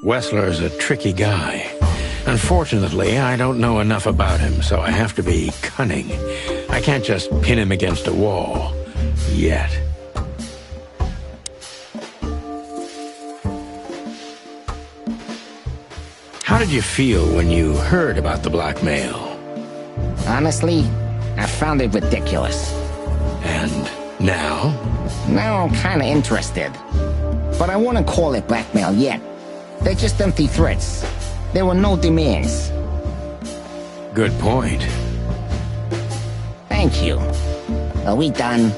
Wessler's a tricky guy. Unfortunately, I don't know enough about him, so I have to be cunning. I can't just pin him against a wall. Yet. How did you feel when you heard about the blackmail? Honestly, I found it ridiculous. And now? Now I'm kinda interested. But I wouldn't call it blackmail yet. They're just empty threats. There were no demands. Good point. Thank you. Are we done?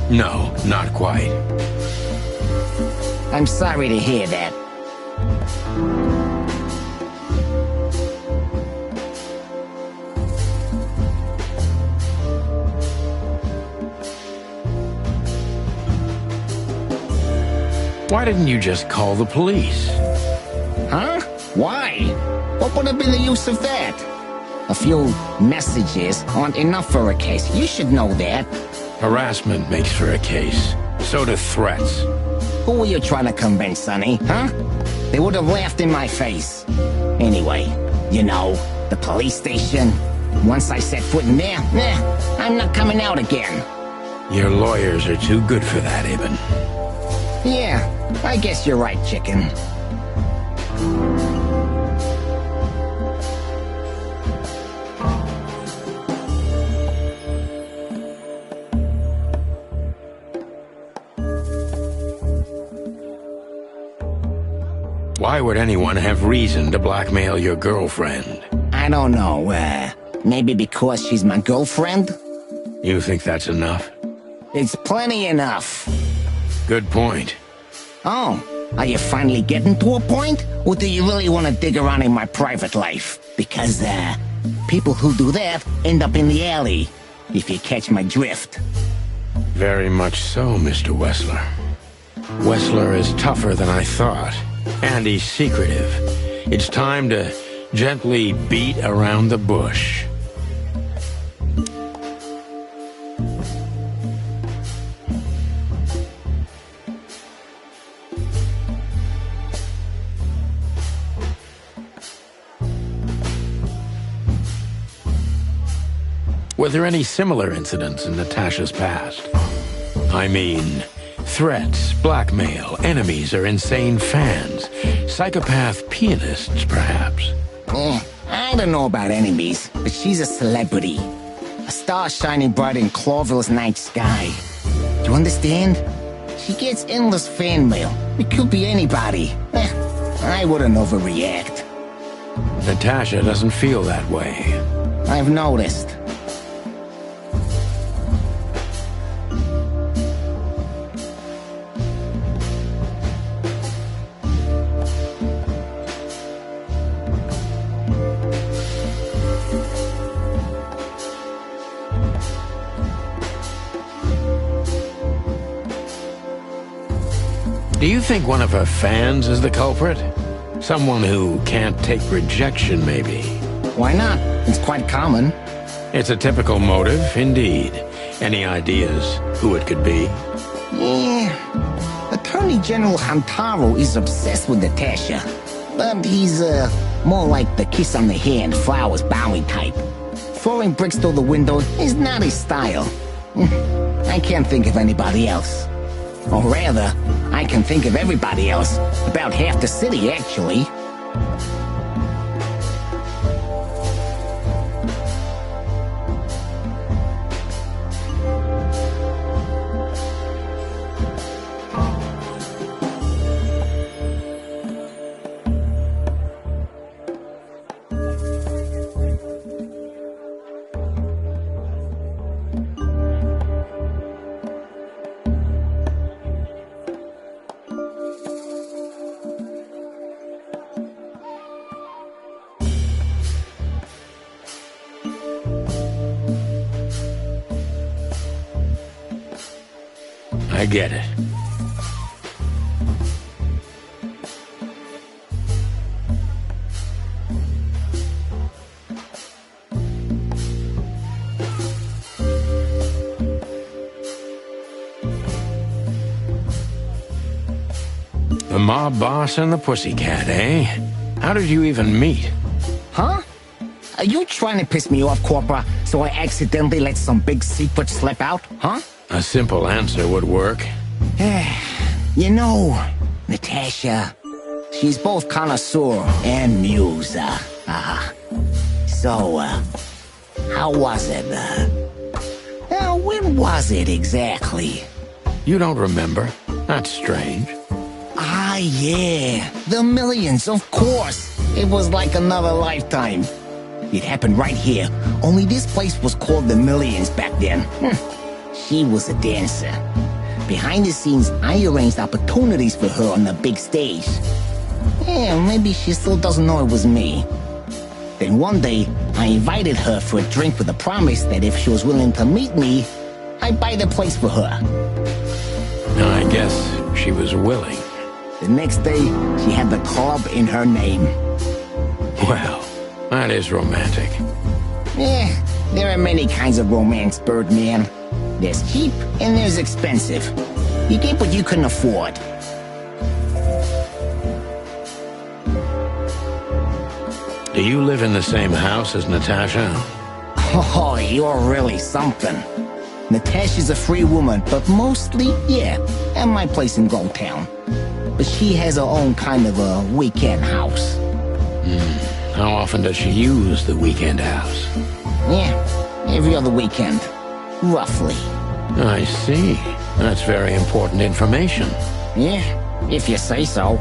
No, not quite. I'm sorry to hear that. Why didn't you just call the police? Huh? Why? What would have been the use of that? A few messages aren't enough for a case. You should know that. Harassment makes for a case. So do threats. Who were you trying to convince, Sonny? Huh? They would have laughed in my face. Anyway, you know, the police station. Once I set foot in there, I'm not coming out again. Your lawyers are too good for that, Ibn. Yeah, I guess you're right, chicken. Why would anyone have reason to blackmail your girlfriend? I don't know, maybe because she's my girlfriend? You think that's enough? It's plenty enough. Good point. Oh, are you finally getting to a point? Or do you really want to dig around in my private life? Because, people who do that end up in the alley, if you catch my drift. Very much so, Mr. Wessler. Wessler is tougher than I thought, and he's secretive. It's time to gently beat around the bush. Were there any similar incidents in Natasha's past? I mean, threats, blackmail, enemies or insane fans, psychopath pianists, perhaps. I don't know about enemies, but she's a celebrity. A star shining bright in Clawville's night sky. Do you understand? She gets endless fan mail. It could be anybody. I wouldn't overreact. Natasha doesn't feel that way. I've noticed. Do you think one of her fans is the culprit? Someone who can't take rejection, maybe? Why not? It's quite common. It's a typical motive, indeed. Any ideas who it could be? Yeah. Attorney General Hamtaro is obsessed with Natasha. But he's, more like the kiss on the hand, flowers bowing type. Throwing bricks through the window is not his style. I can't think of anybody else. Or rather, I can think of everybody else. About half the city, actually. I get it. The mob boss and the pussycat, eh? How did you even meet? Huh? Are you trying to piss me off, Corpora, so I accidentally let some big secret slip out, huh? A simple answer would work. You know, Natasha, she's both connoisseur and muse. So, how was it? When was it exactly? You don't remember? That's strange. Ah, yeah. The millions, of course. It was like another lifetime. It happened right here. Only this place was called the Millions back then. She was a dancer. Behind the scenes, I arranged opportunities for her on the big stage. Yeah, maybe she still doesn't know it was me. Then one day, I invited her for a drink with a promise that if she was willing to meet me, I'd buy the place for her. I guess she was willing. The next day, she had the club in her name. Well, that is romantic. Yeah, there are many kinds of romance, Birdman. There's cheap and there's expensive. You get what you couldn't afford. Do you live in the same house as Natasha? Oh, you're really something. Natasha's a free woman, but mostly, yeah, at my place in Gold Town. But she has her own kind of a weekend house. How often does she use the weekend house? Yeah, every other weekend. Roughly. I see. That's very important information. Yeah, if you say so.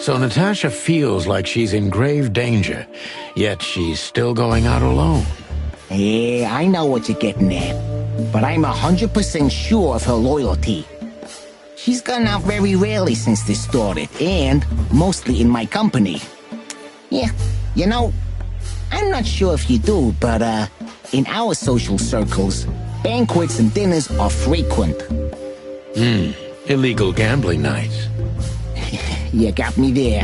So Natasha feels like she's in grave danger, yet she's still going out alone. Yeah, I know what you're getting at. But I'm 100% sure of her loyalty. She's gone out very rarely since this started, and mostly in my company. Yeah, you know, I'm not sure if you do, but in our social circles, banquets and dinners are frequent. Illegal gambling nights. You got me there.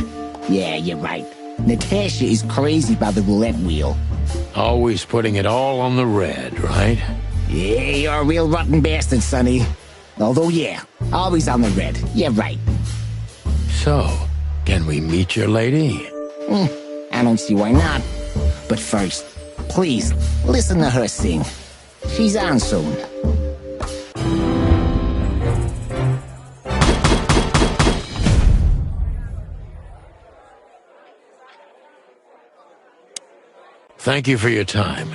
Yeah, you're right. Natasha is crazy about the roulette wheel. Always putting it all on the red, right? Yeah, you're a real rotten bastard, Sonny. Although, yeah, always on the red. Yeah, right. So, can we meet your lady? I don't see why not. But first, please, listen to her sing. She's on soon. Thank you for your time.